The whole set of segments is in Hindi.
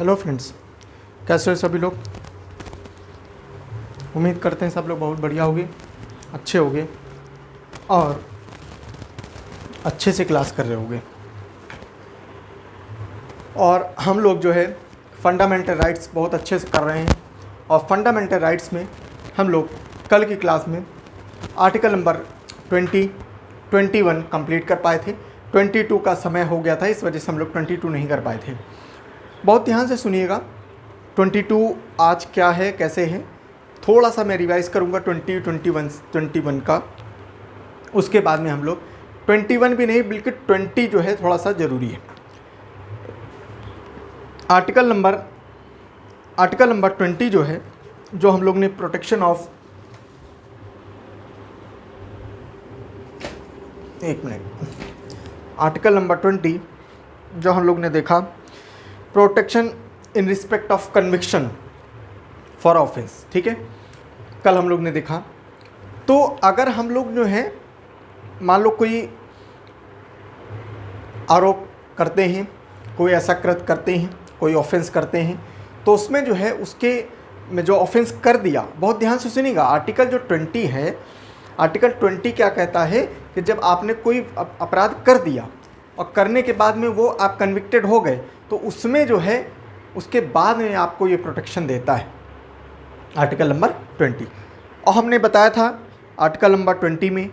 हेलो फ्रेंड्स, कैसे हो सभी लोग। उम्मीद करते हैं सब लोग बहुत बढ़िया होंगे, अच्छे होंगे और अच्छे से क्लास कर रहे होंगे। और हम लोग जो है फंडामेंटल राइट्स बहुत अच्छे से कर रहे हैं। और फंडामेंटल राइट्स में हम लोग कल की क्लास में आर्टिकल नंबर 21 कंप्लीट कर पाए थे। 22 का समय हो गया था, इस वजह से हम लोग 22 नहीं कर पाए थे। बहुत ध्यान से सुनिएगा। 22 आज क्या है, कैसे है, थोड़ा सा मैं रिवाइज करूँगा 21 का। उसके बाद में हम लोग 21 भी नहीं बल्कि 20 जो है थोड़ा सा ज़रूरी है। आर्टिकल नंबर 20 जो है, जो हम लोग ने प्रोटेक्शन ऑफ, एक मिनट, आर्टिकल नंबर 20 जो हम लोग ने देखा, protection in respect of conviction for offence, ठीक है, कल हम लोग ने देखा। तो अगर हम लोग जो है मान लो कोई आरोप करते हैं, कोई ऐसा कृत्य करते हैं, कोई ऑफेंस करते हैं, तो उसमें जो है उसके में जो ऑफेंस कर दिया, बहुत ध्यान से सुनिएगा। आर्टिकल जो 20 है, आर्टिकल 20 क्या कहता है कि जब आपने कोई अपराध कर दिया और करने के बाद में वो आप कन्विक्टेड हो गए, तो उसमें जो है उसके बाद में आपको ये प्रोटेक्शन देता है आर्टिकल नंबर 20। और हमने बताया था आर्टिकल नंबर 20 में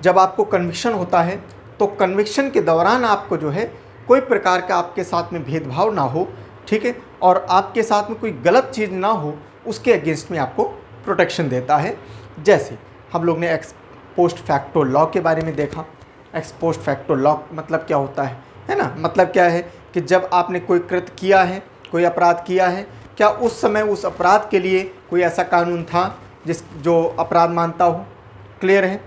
जब आपको कन्विक्शन होता है तो कन्विक्शन के दौरान आपको जो है कोई प्रकार का आपके साथ में भेदभाव ना हो, ठीक है, और आपके साथ में कोई गलत चीज़ ना हो, उसके अगेंस्ट में आपको प्रोटेक्शन देता है। जैसे हम लोग ने एक्स पोस्ट फैक्टो लॉ के बारे में देखा। एक्स पोस्ट फैक्टो लॉ मतलब क्या होता है ना, मतलब क्या है कि जब आपने कोई कृत्य किया है, कोई अपराध किया है, क्या उस समय उस अपराध के लिए कोई ऐसा कानून था जो अपराध मानता हो। क्लियर है।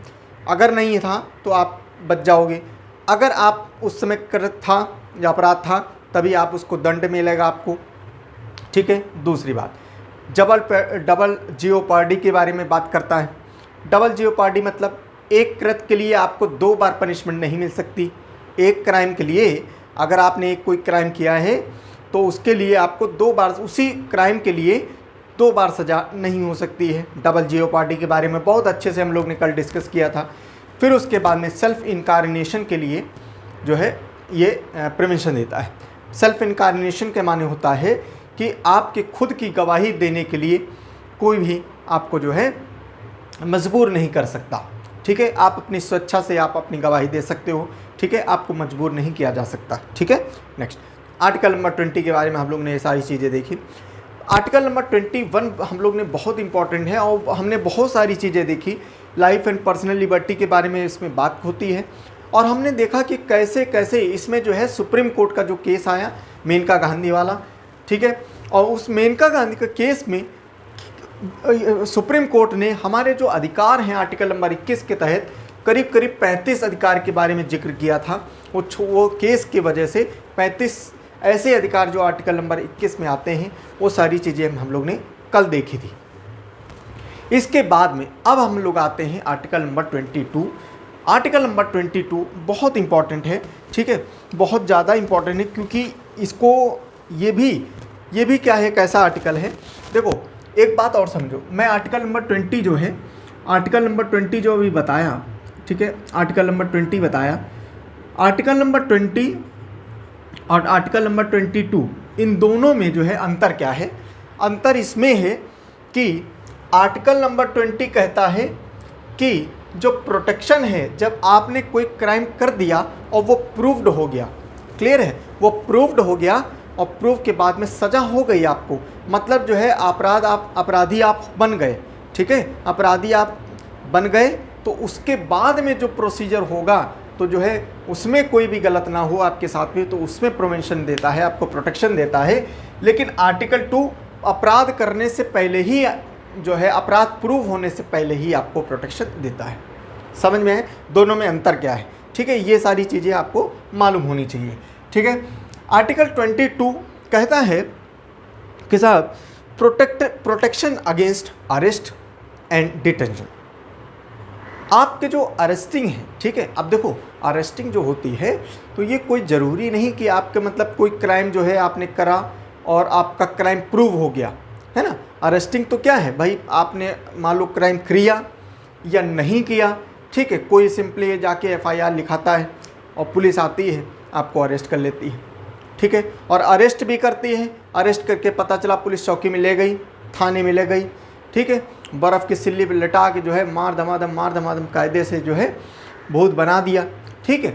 अगर नहीं था तो आप बच जाओगे। अगर आप उस समय कृत्य था या अपराध था तभी आप उसको दंड मिलेगा आपको, ठीक है। दूसरी बात, डबल जियोपार्डी के बारे में बात करता है। डबल जियोपार्डी मतलब एक कृत्य के लिए आपको 2 बार पनिशमेंट नहीं मिल सकती। एक क्राइम के लिए अगर आपने कोई क्राइम किया है तो उसके लिए आपको 2 बार, उसी क्राइम के लिए 2 बार सज़ा नहीं हो सकती है। डबल जियोपार्डी के बारे में बहुत अच्छे से हम लोग ने कल डिस्कस किया था। फिर उसके बाद में सेल्फ इनकार्नेशन के लिए जो है ये प्रिवेंशन देता है। सेल्फ इनकार्नेशन के माने होता है कि आपके खुद की गवाही देने के लिए कोई भी आपको जो है मजबूर नहीं कर सकता, ठीक है। आप अपनी स्वेच्छा से आप अपनी गवाही दे सकते हो, ठीक है, आपको मजबूर नहीं किया जा सकता, ठीक है। नेक्स्ट, आर्टिकल नंबर 20 के बारे में हम लोग ने ये सारी चीज़ें देखी। आर्टिकल नंबर 21 हम लोग ने बहुत इंपॉर्टेंट है और हमने बहुत सारी चीज़ें देखी। लाइफ एंड पर्सनल लिबर्टी के बारे में इसमें बात होती है और हमने देखा कि कैसे कैसे इसमें जो है सुप्रीम कोर्ट का जो केस आया मेनका गांधी वाला, ठीक है, और उस मेनका गांधी के केस में सुप्रीम कोर्ट ने हमारे जो अधिकार हैं आर्टिकल नंबर 21 के तहत करीब 35 अधिकार के बारे में जिक्र किया था। वो केस की वजह से 35 ऐसे अधिकार जो आर्टिकल नंबर 21 में आते हैं, वो सारी चीज़ें हम लोग ने कल देखी थी। इसके बाद में अब हम लोग आते हैं आर्टिकल नंबर 22। आर्टिकल नंबर 22 बहुत इंपॉर्टेंट है, ठीक है, बहुत ज़्यादा इंपॉर्टेंट है क्योंकि इसको ये भी क्या है, कैसा आर्टिकल है। देखो एक बात और समझो, मैं आर्टिकल नंबर 20 जो है, आर्टिकल नंबर 20 जो अभी बताया, ठीक है, आर्टिकल नंबर 20 बताया, आर्टिकल नंबर 20 और आर्टिकल नंबर 22 इन दोनों में जो है अंतर क्या है। अंतर इसमें है कि आर्टिकल नंबर 20 कहता है कि जो प्रोटेक्शन है, जब आपने कोई क्राइम कर दिया और वो प्रूव्ड हो गया, क्लियर है, वो प्रूव्ड हो गया और प्रूव के बाद में सज़ा हो गई आपको, मतलब जो है अपराधी आप बन गए, ठीक है, अपराधी आप बन गए, तो उसके बाद में जो प्रोसीजर होगा तो जो है उसमें कोई भी गलत ना हो आपके साथ में, तो उसमें प्रिवेंशन देता है, आपको प्रोटेक्शन देता है। लेकिन आर्टिकल 2 अपराध करने से पहले ही जो है, अपराध प्रूव होने से पहले ही आपको प्रोटेक्शन देता है। समझ में है दोनों में अंतर क्या है, ठीक है, ये सारी चीज़ें आपको मालूम होनी चाहिए, ठीक है। आर्टिकल 22 कहता है कि साहब protection against arrest and detention. आपके जो अरेस्टिंग है, ठीक है, अब देखो अरेस्टिंग जो होती है तो ये कोई ज़रूरी नहीं कि आपके मतलब कोई क्राइम जो है आपने करा और आपका क्राइम प्रूव हो गया, है ना। अरेस्टिंग तो क्या है भाई, आपने मान लो क्राइम किया या नहीं किया, ठीक है, कोई सिंपली जाके एफआईआर लिखाता है और पुलिस आती है, आपको अरेस्ट कर लेती है, ठीक है। और अरेस्ट भी करती है, अरेस्ट करके पता चला पुलिस चौकी में ले गई, थाने में ले गई, ठीक है, बर्फ़ की सिल्ली पे लटा के जो है मार धमाधम कायदे से जो है भूत बना दिया, ठीक है।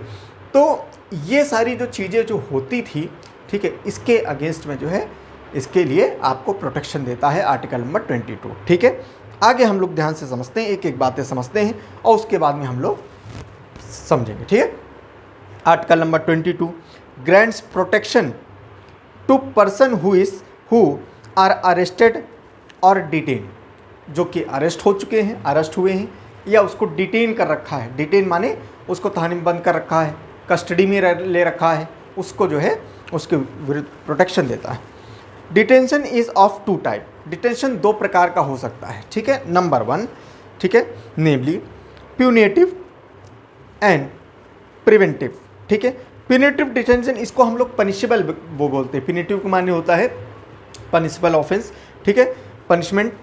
तो ये सारी जो चीज़ें जो होती थी, ठीक है, इसके अगेंस्ट में जो है, इसके लिए आपको प्रोटेक्शन देता है आर्टिकल नंबर 22, ठीक है। आगे हम लोग ध्यान से समझते हैं, एक एक बातें समझते हैं और उसके बाद में हम लोग समझेंगे, ठीक है। Article number 22 grants protection to person who are arrested और डिटेन, जो कि अरेस्ट हो चुके हैं, अरेस्ट हुए हैं, या उसको डिटेन कर रखा है। डिटेन माने उसको थाने में बंद कर रखा है, कस्टडी में ले रखा है, उसको जो है उसके विरुद्ध प्रोटेक्शन देता है। Detention is of two type, detention दो प्रकार का हो सकता है, ठीक है। नंबर 1, ठीक है, नेमली प्यूनेटिव एंड प्रिवेंटिव, ठीक है। प्यूनेटिव डिटेंशन, इसको हम लोग पनिशेबल वो बोलते हैं। प्यूनेटिव का माने होता है पनिशेबल ऑफेंस, ठीक है, पनिशमेंट,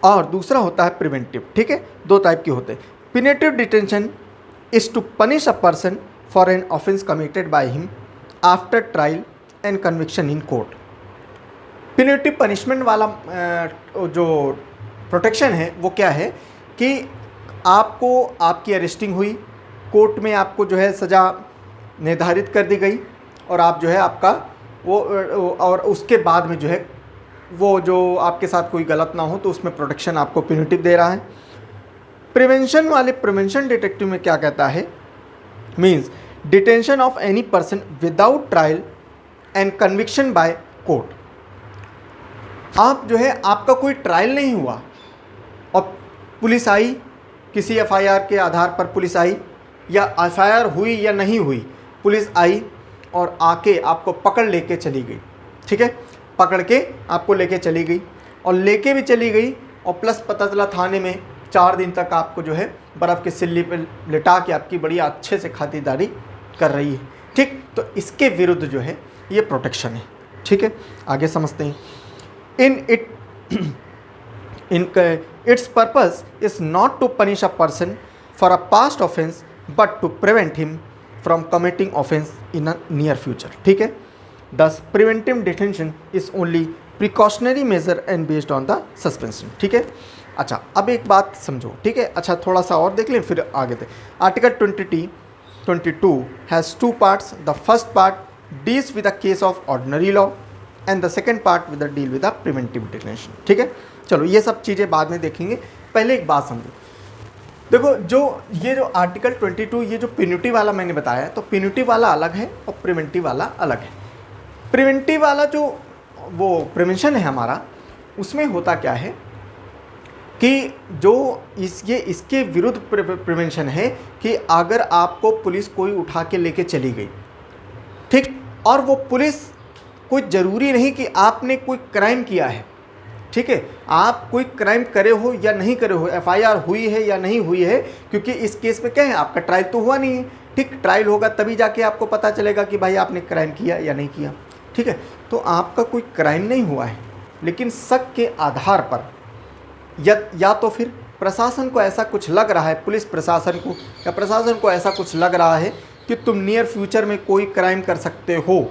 और दूसरा होता है प्रिवेंटिव, ठीक है। दो टाइप के होते हैं। Punitive detention is to punish a person for an offence committed by him after trial and conviction in court. Punitive punishment वाला जो प्रोटेक्शन है वो क्या है कि आपको, आपकी अरेस्टिंग हुई, कोर्ट में आपको जो है सज़ा निर्धारित कर दी गई, और आप जो है आपका वो, और उसके बाद में जो है वो जो आपके साथ कोई गलत ना हो तो उसमें प्रोटेक्शन आपको प्यूनेटिव दे रहा है। प्रिवेंशन वाले, प्रिवेंशन डिटेक्टिव में क्या कहता है, means detention of any person without trial and conviction by court. आप जो है, आपका कोई ट्रायल नहीं हुआ और पुलिस आई, किसी एफआईआर के आधार पर पुलिस आई, या एफआईआर हुई या नहीं हुई, पुलिस आई और आके आपको पकड़ लेके चली गई, ठीक है, पकड़ के आपको लेके चली गई, और लेके भी चली गई, और प्लस पता चला थाने में 4 दिन तक आपको जो है बर्फ़ की सिल्ली पे लिटा के आपकी बड़ी अच्छे से खातिरदारी कर रही है, ठीक। तो इसके विरुद्ध जो है ये प्रोटेक्शन है, ठीक है। आगे समझते हैं। Its purpose is not to punish a person for a past offence but to prevent him from committing offence in a near future, ठीक है। Thus, preventive detention is only precautionary measure and based on the suspension, ठीक है। अच्छा, अब एक बात समझो, ठीक है। अच्छा, थोड़ा सा और देख लें फिर आगे थे। Article 22 has 2 parts. The first part deals with the case of ordinary law and the second part with the deal with the preventive detention, ठीक है। चलो, ये सब चीज़ें बाद में देखेंगे, पहले एक बात समझो। देखो, ये जो आर्टिकल 22, ये जो प्यूनिटिव वाला मैंने बताया, तो प्यूनिटिव वाला अलग है और प्रिवेंटिव वाला अलग है। प्रिवेंटिव वाला जो वो प्रिवेंशन है हमारा, उसमें होता क्या है कि जो इसके विरुद्ध प्रिवेंशन है कि अगर आपको पुलिस कोई उठा के लेके चली गई, ठीक, और वो पुलिस, कोई ज़रूरी नहीं कि आपने कोई क्राइम किया है, ठीक है, आप कोई क्राइम करे हो या नहीं करे हो, एफआईआर हुई है या नहीं हुई है, क्योंकि इस केस में क्या है, आपका ट्रायल तो हुआ नहीं है, ठीक। ट्रायल होगा तभी जाके आपको पता चलेगा कि भाई आपने क्राइम किया या नहीं किया, ठीक है। तो आपका कोई क्राइम नहीं हुआ है, लेकिन शक के आधार पर या तो फिर प्रशासन को ऐसा कुछ लग रहा है, पुलिस प्रशासन को या प्रशासन को ऐसा कुछ लग रहा है कि तुम नियर फ्यूचर में कोई क्राइम कर सकते हो,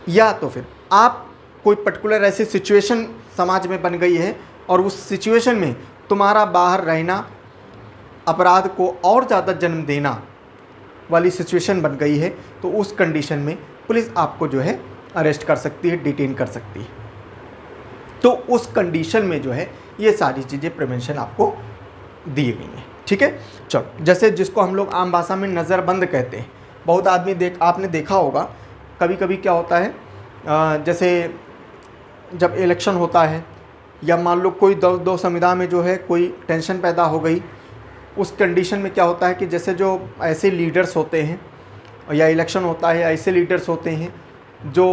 या तो फिर आप कोई पर्टिकुलर ऐसी सिचुएशन समाज में बन गई है और उस सिचुएशन में तुम्हारा बाहर रहना अपराध को और ज़्यादा जन्म देना वाली सिचुएशन बन गई है, तो उस कंडीशन में पुलिस आपको जो है अरेस्ट कर सकती है, डिटेन कर सकती है। तो उस कंडीशन में जो है ये सारी चीज़ें प्रिवेंशन आपको दी गई हैं, ठीक है। चलो, जैसे जिसको हम लोग आम भाषा में नज़रबंद कहते हैं, बहुत आदमी आपने देखा होगा, कभी कभी क्या होता है, जैसे जब इलेक्शन होता है या मान लो कोई दो समुदाय में जो है कोई टेंशन पैदा हो गई, उस कंडीशन में क्या होता है कि जैसे जो ऐसे लीडर्स होते हैं या इलेक्शन होता है, ऐसे लीडर्स होते हैं जो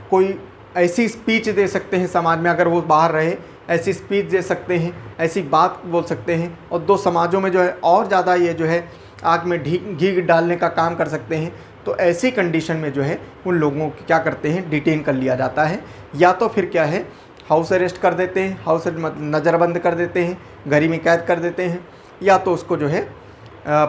कोई ऐसी स्पीच दे सकते हैं समाज में, अगर वो बाहर रहे ऐसी स्पीच दे सकते हैं, ऐसी बात बोल सकते हैं, और दो समाजों में जो है और ज़्यादा ये जो है आग में घी डालने का काम कर सकते हैं। तो तो ऐसी कंडीशन में जो है उन लोगों को क्या करते हैं, डिटेन कर लिया जाता है, या तो फिर क्या है हाउस अरेस्ट कर देते हैं, हाउस नज़रबंद कर देते हैं, घरी में कैद कर देते हैं, या तो उसको जो है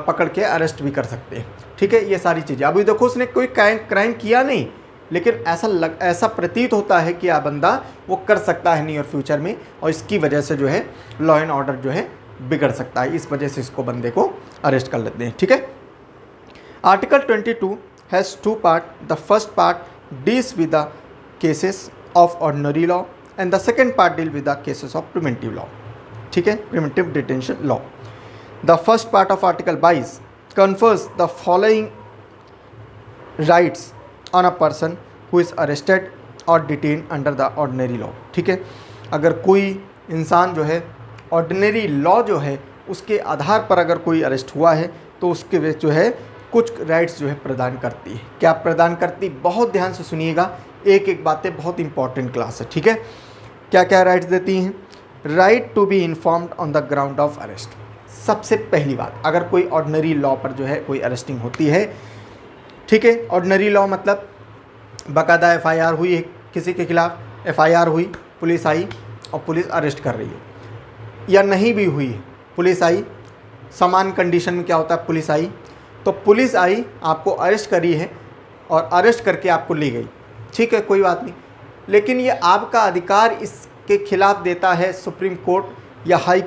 पकड़ के अरेस्ट भी कर सकते हैं। ठीक है, ये सारी चीज़ें। अभी देखो उसने कोई क्राइम किया नहीं, लेकिन ऐसा प्रतीत होता है कि यह बंदा वो कर सकता है नियर फ्यूचर में, और इसकी वजह से जो है लॉ एंड ऑर्डर जो है बिगड़ सकता है, इस वजह से इसको बंदे को अरेस्ट कर लेते हैं। ठीक है, article 22 has 2 part. The first part deals with the cases of ordinary law and the second part deal with the cases of preventive law. ठीक है, preventive detention law. The first part of article 22 confers the following rights on a person who is arrested or detained under the ordinary law। ठीक है, अगर कोई इंसान जो है ऑर्डिनरी लॉ जो है उसके आधार पर अगर कोई अरेस्ट हुआ है तो उसके वे जो है कुछ राइट्स जो है प्रदान करती है। क्या प्रदान करती, बहुत ध्यान से सुनिएगा, एक एक बातें बहुत इंपॉर्टेंट क्लास है। ठीक है, क्या क्या राइट्स देती हैं? Right to be informed on the ground of arrest. सबसे पहली बात, अगर कोई ऑर्डिनरी लॉ पर जो है कोई अरेस्टिंग होती है, ठीक है, ऑर्डिनरी लॉ मतलब बाकायदा एफआईआर हुई है किसी के खिलाफ, एफआईआर हुई, पुलिस आई और पुलिस अरेस्ट कर रही है, या नहीं भी हुई है, पुलिस आई, समान कंडीशन में क्या होता है, पुलिस आई, तो पुलिस आई आपको अरेस्ट करी है और अरेस्ट करके आपको ले गई, ठीक है, कोई बात नहीं, लेकिन ये आपका अधिकार इसके खिलाफ देता है सुप्रीम कोर्ट या हाई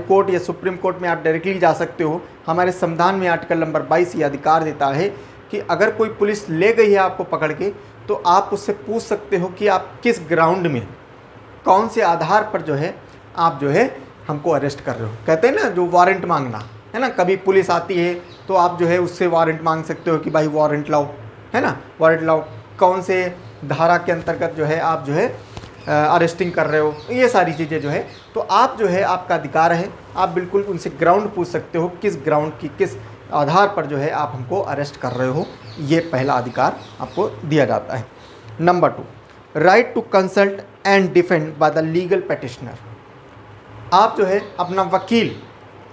कोर्ट या सुप्रीम कोर्ट में आप डायरेक्टली जा सकते हो। हमारे संविधान में आर्टिकल नंबर 22 ये अधिकार देता है कि अगर कोई पुलिस ले गई है आपको पकड़ के, तो आप उससे पूछ सकते हो कि आप किस ग्राउंड में, कौन से आधार पर जो है आप जो है हमको अरेस्ट कर रहे हो। कहते हैं ना जो वारंट मांगना है ना, कभी पुलिस आती है तो आप जो है उससे वारंट मांग सकते हो कि भाई वारंट लाओ, है ना, वारंट लाओ, कौन से धारा के अंतर्गत जो है आप जो है अरेस्टिंग कर रहे हो, ये सारी चीज़ें जो है, तो आप जो है आपका अधिकार है, आप बिल्कुल उनसे ग्राउंड पूछ सकते हो, किस ग्राउंड की किस आधार पर जो है आप हमको अरेस्ट कर रहे हो, ये पहला अधिकार आपको दिया जाता है। Number 2, right to consult and defend by the legal petitioner. आप जो है अपना वकील,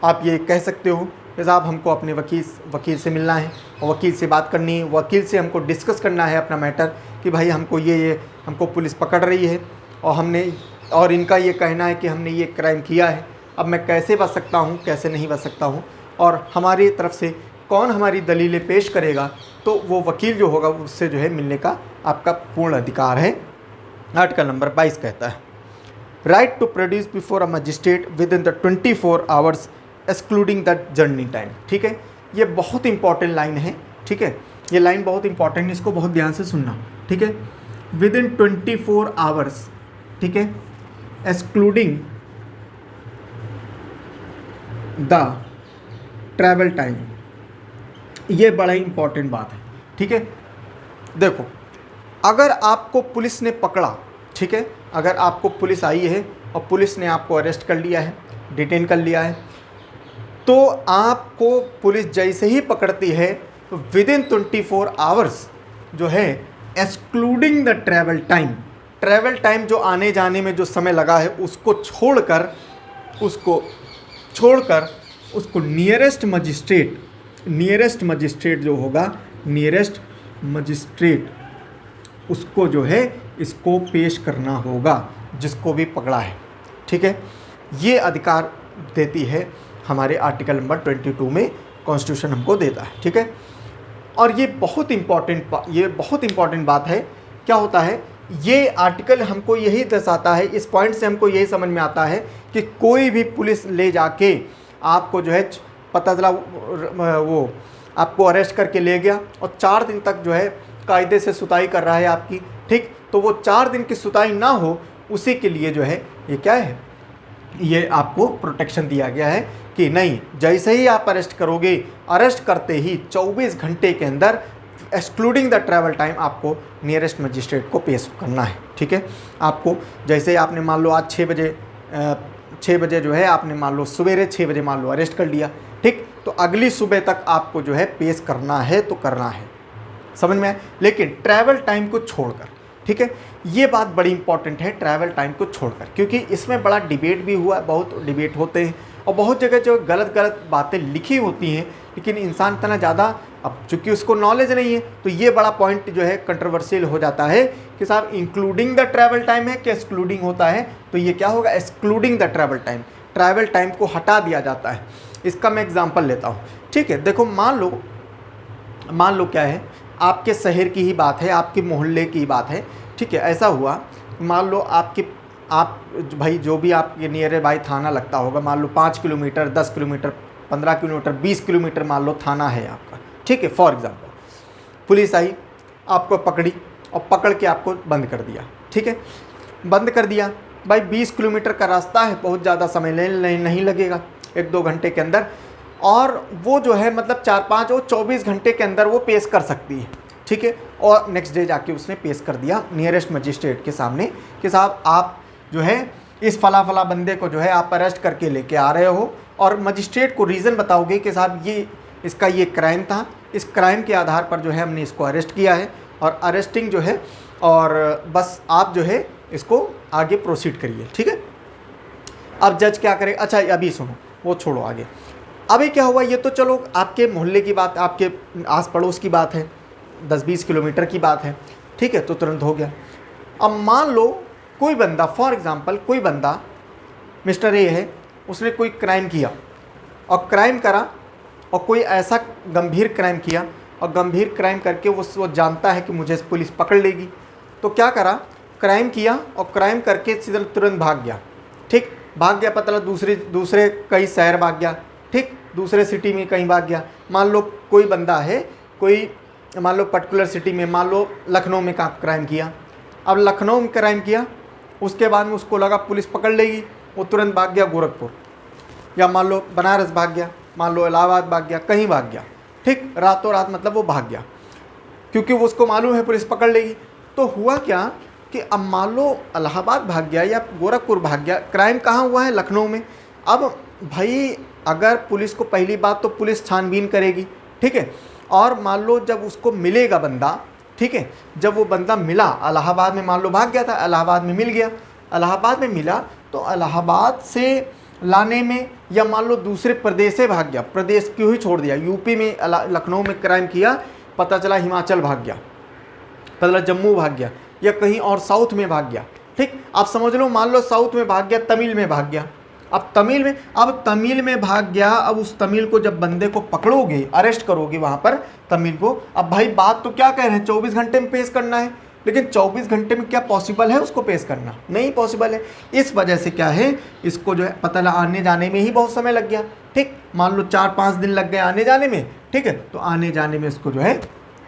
आप ये कह सकते हो कि साहब हमको अपने वकील से मिलना है और वकील से बात करनी है, वकील से हमको डिस्कस करना है अपना मैटर कि भाई हमको ये हमको पुलिस पकड़ रही है और इनका ये कहना है कि हमने ये क्राइम किया है, अब मैं कैसे बच सकता हूँ, कैसे नहीं बच सकता हूँ, और हमारी तरफ से कौन हमारी दलीलें पेश करेगा, तो वो वकील जो होगा उससे जो है मिलने का आपका पूर्ण अधिकार है। आर्टिकल नंबर 22 कहता है right to produce before a magistrate within the 24 hours excluding the journey time. ठीक है, ये बहुत इंपॉर्टेंट लाइन है। ठीक है, ये लाइन बहुत इंपॉर्टेंट है, इसको बहुत ध्यान से सुनना। ठीक है, विद इन 24 आवर्स, ठीक है, एक्सक्लूडिंग द ट्रैवल टाइम, ये बड़ा इंपॉर्टेंट बात है। ठीक है, देखो अगर आपको पुलिस ने पकड़ा, ठीक है, अगर आपको पुलिस आई है और पुलिस ने आपको अरेस्ट कर लिया है, डिटेन कर लिया है, तो आपको पुलिस जैसे ही पकड़ती है तो विद इन 24 आवर्स जो है एक्सक्लूडिंग द ट्रैवल टाइम जो आने जाने में जो समय लगा है उसको छोड़कर उसको नियरेस्ट मजिस्ट्रेट जो होगा, नियरेस्ट मजिस्ट्रेट उसको जो है इसको पेश करना होगा जिसको भी पकड़ा है। ठीक है, ये अधिकार देती है हमारे आर्टिकल नंबर 22 में कॉन्स्टिट्यूशन हमको देता है। ठीक है, और ये बहुत इंपॉर्टेंट बात है। क्या होता है, ये आर्टिकल हमको यही दर्शाता है, इस पॉइंट से हमको यही समझ में आता है कि कोई भी पुलिस ले जाके आपको जो है पता चला वो आपको अरेस्ट करके ले गया और 4 दिन तक जो है कायदे से सुताई कर रहा है आपकी, ठीक, तो वो 4 दिन की सुताई ना हो उसी के लिए जो है ये क्या है, ये आपको प्रोटेक्शन दिया गया है कि नहीं, जैसे ही आप अरेस्ट करोगे, अरेस्ट करते ही 24 घंटे के अंदर एक्सक्लूडिंग द ट्रैवल टाइम आपको नियरेस्ट मजिस्ट्रेट को पेश करना है। ठीक है, आपको जैसे आपने मान लो आज 6 बजे जो है आपने मान लो सवेरे 6 बजे मान लो अरेस्ट कर लिया, ठीक, तो अगली सुबह तक आपको जो है पेश करना है तो करना है, समझ में आए, लेकिन ट्रैवल टाइम को छोड़कर। ठीक है, ये बात बड़ी इंपॉर्टेंट है, ट्रैवल टाइम को छोड़कर, क्योंकि इसमें बड़ा डिबेट भी हुआ, बहुत डिबेट होते हैं और बहुत जगह जो गलत बातें लिखी होती हैं, लेकिन इंसान इतना ज़्यादा अब चूंकि उसको नॉलेज नहीं है तो ये बड़ा पॉइंट जो है कंट्रोवर्शियल हो जाता है कि साहब इंक्लूडिंग द ट्रैवल टाइम है कि एक्सक्लूडिंग होता है, तो ये क्या होगा, excluding the travel time, travel time को हटा दिया जाता है। इसका मैं एग्जांपल लेता हूँ, ठीक है। देखो मान लो क्या है, आपके शहर की ही बात है, आपके मोहल्ले की बात है, ठीक है। ऐसा हुआ, मान लो आप भाई जो भी आपके नियर बाई थाना लगता होगा, मान लो 5 किलोमीटर, 10 किलोमीटर, 15 किलोमीटर, 20 किलोमीटर मान लो थाना है आपका, ठीक है। फॉर एग्जांपल पुलिस आई, आपको पकड़ी और पकड़ के आपको बंद कर दिया, ठीक है। बंद कर दिया भाई, 20 किलोमीटर का रास्ता है, बहुत ज़्यादा समय नहीं लगेगा, 1-2 घंटे के अंदर, और वो जो है मतलब 4-5 वो 24 घंटे के अंदर वो पेश कर सकती है, ठीक है। और नेक्स्ट डे जाके उसने पेश कर दिया नियरेस्ट मजिस्ट्रेट के सामने कि साहब आप जो है इस फला बंदे को जो है आप अरेस्ट करके लेके आ रहे हो, और मजिस्ट्रेट को रीज़न बताओगे कि साहब ये इसका ये क्राइम था, इस क्राइम के आधार पर जो है हमने इसको अरेस्ट किया है, और अरेस्टिंग जो है, और बस आप जो है इसको आगे प्रोसीड करिए, ठीक है। अब जज क्या करे, अच्छा अभी सुनो, वो छोड़ो आगे। अभी क्या हुआ, ये तो चलो आपके मोहल्ले की बात, आपके आस पड़ोस की बात है, 10-20 किलोमीटर की बात है, ठीक है, तो तुरंत हो गया। अब मान लो कोई बंदा, फॉर एग्जांपल कोई बंदा मिस्टर ए है, उसने कोई क्राइम किया और क्राइम करा, और कोई ऐसा गंभीर क्राइम किया, और गंभीर क्राइम करके वो जानता है कि मुझे पुलिस पकड़ लेगी, तो क्या करा, क्राइम किया और क्राइम करके सीधा तुरंत भाग गया, ठीक, भाग गया, पता लगा दूसरे कई शहर भाग गया, ठीक, दूसरे सिटी में कहीं भाग गया। मान लो कोई बंदा है, कोई मान लो पर्टिकुलर सिटी में, मान लो लखनऊ में क्राइम किया, अब लखनऊ में क्राइम किया, उसके बाद में उसको लगा पुलिस पकड़ लेगी, वो तुरंत भाग गया गोरखपुर, या मान लो बनारस भाग गया, मान लो इलाहाबाद भाग गया, कहीं भाग गया, ठीक, रातों रात मतलब वो भाग गया, क्योंकि वो उसको मालूम है पुलिस पकड़ लेगी। तो हुआ क्या कि अब मान लो इलाहाबाद भाग गया या गोरखपुर भाग गया, क्राइम कहाँ हुआ है, लखनऊ में। अब भाई अगर पुलिस को, पहली बात तो पुलिस छानबीन करेगी, ठीक है, और मान लो जब उसको मिलेगा बंदा, ठीक है, जब वो बंदा मिला इलाहाबाद में, मान लो भाग गया था, इलाहाबाद में मिल गया, इलाहाबाद में मिला, तो इलाहाबाद से लाने में, या मान लो दूसरे प्रदेश से भाग गया, प्रदेश क्यों ही छोड़ दिया, यूपी में लखनऊ में क्राइम किया, पता चला हिमाचल भाग गया, पता चला जम्मू भाग गया, या कहीं और साउथ में भाग गया, ठीक, आप समझ लो, मान लो साउथ में भाग गया, तमिल में भाग गया, अब तमिल में भाग गया, अब उस तमिल को जब बंदे को पकड़ोगे, अरेस्ट करोगे वहाँ पर तमिल को, अब भाई बात तो क्या कह रहे हैं, 24 घंटे में पेश करना है, लेकिन 24 घंटे में क्या पॉसिबल है उसको पेश करना, नहीं पॉसिबल है। इस वजह से क्या है, इसको जो है पता लगा आने जाने में ही बहुत समय लग गया, ठीक, मान लो 4-5 दिन लग गए आने जाने में, ठीक है, तो आने जाने में इसको जो है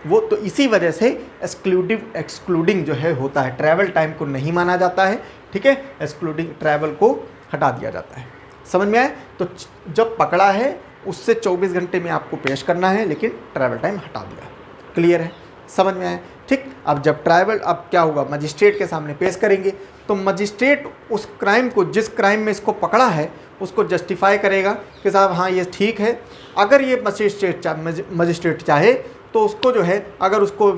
वो, तो इसी वजह से एक्सक्लूडिंग जो है होता है, ट्रैवल टाइम को नहीं माना जाता है, ठीक है, एक्सक्लूडिंग ट्रैवल को हटा दिया जाता है। समझ में आया, तो जब पकड़ा है उससे 24 घंटे में आपको पेश करना है, लेकिन ट्रैवल टाइम हटा दिया, क्लियर है, समझ में आया, ठीक। अब जब ट्रैवल, अब क्या होगा, मजिस्ट्रेट के सामने पेश करेंगे, तो मजिस्ट्रेट उस क्राइम को, जिस क्राइम में इसको पकड़ा है, उसको जस्टिफाई करेगा कि साहब हाँ ये ठीक है। अगर ये मजिस्ट्रेट चाहे तो उसको जो है, अगर उसको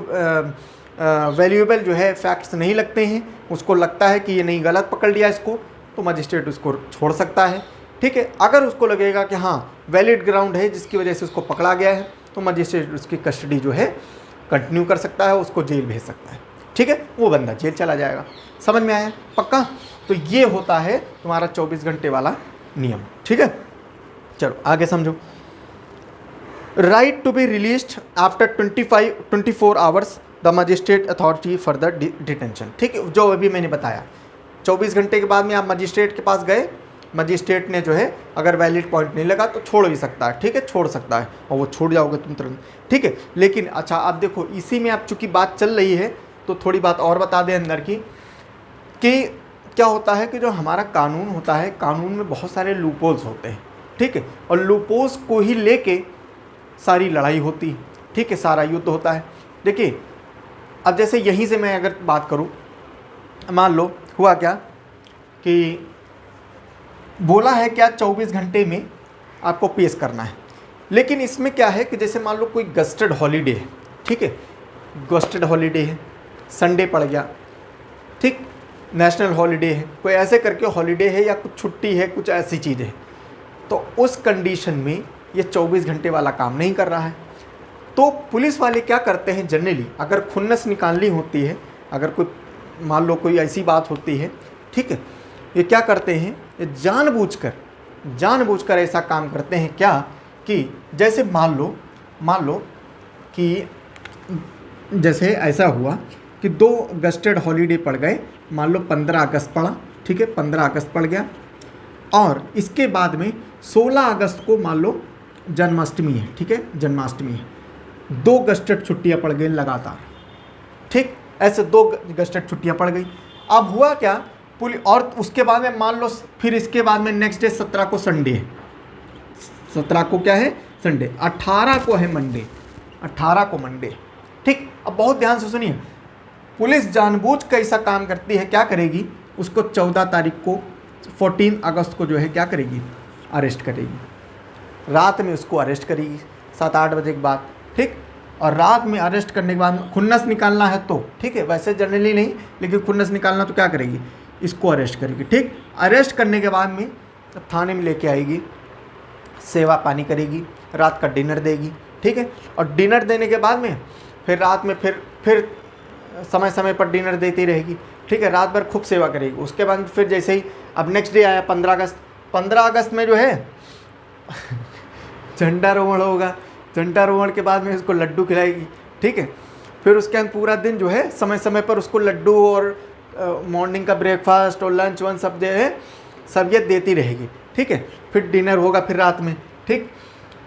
वैल्यूएबल जो है फैक्ट्स नहीं लगते हैं, उसको लगता है कि ये नहीं, गलत पकड़ लिया इसको, तो मजिस्ट्रेट उसको छोड़ सकता है, ठीक है। अगर उसको लगेगा कि हाँ वैलिड ग्राउंड है जिसकी वजह से उसको पकड़ा गया है, तो मजिस्ट्रेट उसकी कस्टडी जो है कंटिन्यू कर सकता है, उसको जेल भेज सकता है, ठीक है, वो बंदा जेल चला जाएगा। समझ में आया पक्का? तो ये होता है तुम्हारा 24 घंटे वाला नियम, ठीक है। चलो आगे समझो। Right to be released after 24 hours the magistrate authority for the detention, ठीक है, जो अभी मैंने बताया 24 घंटे के बाद में आप मजिस्ट्रेट के पास गए, मजिस्ट्रेट ने जो है अगर वैलिड पॉइंट नहीं लगा तो छोड़ भी सकता है, ठीक है, छोड़ सकता है, और वो छोड़ जाओगे तुम तुरंत, ठीक है। लेकिन अच्छा अब देखो, इसी में अब चूंकि बात चल रही है तो थोड़ी बात और बता दें अंदर की, कि क्या होता है कि जो हमारा कानून होता है, कानून में बहुत सारे लूपहोल्स होते हैं, ठीक है, और लूपहोल्स को ही लेके सारी लड़ाई होती है, ठीक है, सारा युद्ध होता है। देखिए अब जैसे यहीं से मैं अगर बात करूं, मान लो हुआ क्या कि बोला है क्या 24 घंटे में आपको पेश करना है, लेकिन इसमें क्या है कि जैसे मान लो कोई गस्टेड हॉलीडे है, ठीक है, गस्टेड हॉलीडे है, संडे पड़ गया, ठीक, नेशनल हॉलीडे है, कोई ऐसे करके हॉलीडे है या कुछ छुट्टी है, कुछ ऐसी चीज़ है, तो उस कंडीशन में ये 24 घंटे वाला काम नहीं कर रहा है। तो पुलिस वाले क्या करते हैं जनरली, अगर खुन्नस निकालनी होती है, अगर कोई मान लो कोई ऐसी बात होती है, ठीक है, ये क्या करते हैं, ये जानबूझकर ऐसा काम करते हैं क्या कि जैसे मान लो कि जैसे ऐसा हुआ कि 2 गस्टेड हॉलीडे पड़ गए, मान लो 15 अगस्त पड़ा, ठीक है, 15 अगस्त पड़ गया, और इसके बाद में 16 अगस्त को मान लो जन्माष्टमी है, ठीक है, जन्माष्टमी है, 2 गस्टेड छुट्टियां पड़ गई लगातार, ठीक, ऐसे 2 गस्टेड छुट्टियां पड़ गई। अब हुआ क्या, पुलिस, और उसके बाद में मान लो फिर इसके बाद में नेक्स्ट डे 17 को संडे है, 17 को क्या है, संडे, 18 को है मंडे, 18 को मंडे, ठीक। अब बहुत ध्यान से सुनिए, पुलिस जानबूझ कर ऐसा काम करती है, क्या करेगी, उसको 14 तारीख को 14 अगस्त को जो है क्या करेगी, अरेस्ट करेगी, रात में उसको अरेस्ट करेगी 7-8 बजे के बाद, ठीक। और रात में अरेस्ट करने के बाद खुन्नस निकालना है तो, ठीक है, वैसे जनरली नहीं, लेकिन खुन्नस निकालना तो क्या करेगी, इसको अरेस्ट करेगी, ठीक। अरेस्ट करने के बाद में थाने में लेके आएगी, सेवा पानी करेगी, रात का डिनर देगी, ठीक है, और डिनर देने के बाद में फिर रात में फिर समय समय पर डिनर देती रहेगी, ठीक है, रात भर खूब सेवा करेगी। उसके बाद फिर जैसे ही अब नेक्स्ट डे आया 15 अगस्त में जो है झंडारोहण होगा, झंडारोहण के बाद में उसको लड्डू खिलाएगी, ठीक है, फिर उसके बाद पूरा दिन जो है समय समय पर उसको लड्डू और मॉर्निंग का ब्रेकफास्ट और लंच वन सब जो है सब ये देती रहेगी, ठीक है, फिर डिनर होगा फिर रात में, ठीक,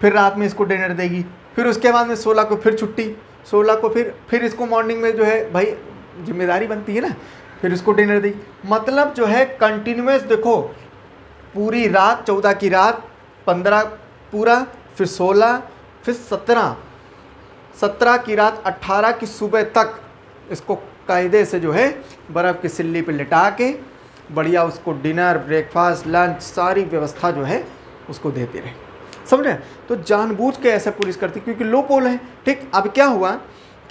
फिर रात में इसको डिनर देगी, फिर उसके बाद में 16 को फिर छुट्टी, 16 को फिर इसको मॉर्निंग में जो है भाई जिम्मेदारी बनती है ना, फिर इसको डिनर देगी, मतलब जो है कंटिन्यूस, देखो पूरी रात, 14 की रात, 15 पूरा, फिर 16, फिर 17 की रात, 18 की सुबह तक इसको कायदे से जो है बर्फ़ की सिल्ली पे लिटा के बढ़िया उसको डिनर, ब्रेकफास्ट, लंच, सारी व्यवस्था जो है उसको देते रहे, समझे। तो जानबूझ के ऐसा पुलिस करती, क्योंकि लो पोल है, ठीक। अब क्या हुआ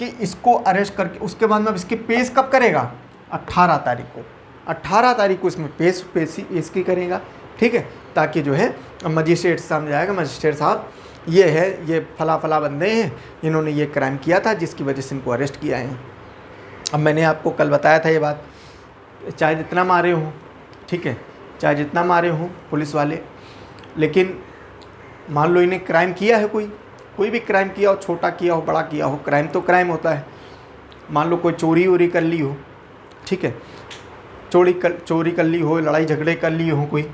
कि इसको अरेस्ट करके उसके बाद में इसकी पेश कब करेगा, 18 तारीख को, 18 तारीख को इसमें पेशी इसकी करेगा, ठीक है, ताकि जो है मजिस्ट्रेट सामने जाएगा, मजिस्ट्रेट साहब ये है, ये फला बंदे हैं, इन्होंने ये क्राइम किया था जिसकी वजह से इनको अरेस्ट किया है। अब मैंने आपको कल बताया था ये बात, चाहे जितना मारे हों, ठीक है, चाहे जितना मारे हों पुलिस वाले, लेकिन मान लो इन्हें क्राइम किया है, कोई भी क्राइम किया हो, छोटा किया हो, बड़ा किया हो, क्राइम तो क्राइम होता है। मान लो कोई चोरी वोरी कर ली हो, ठीक है, चोरी कर ली हो, लड़ाई झगड़े कर लिए हो कोई,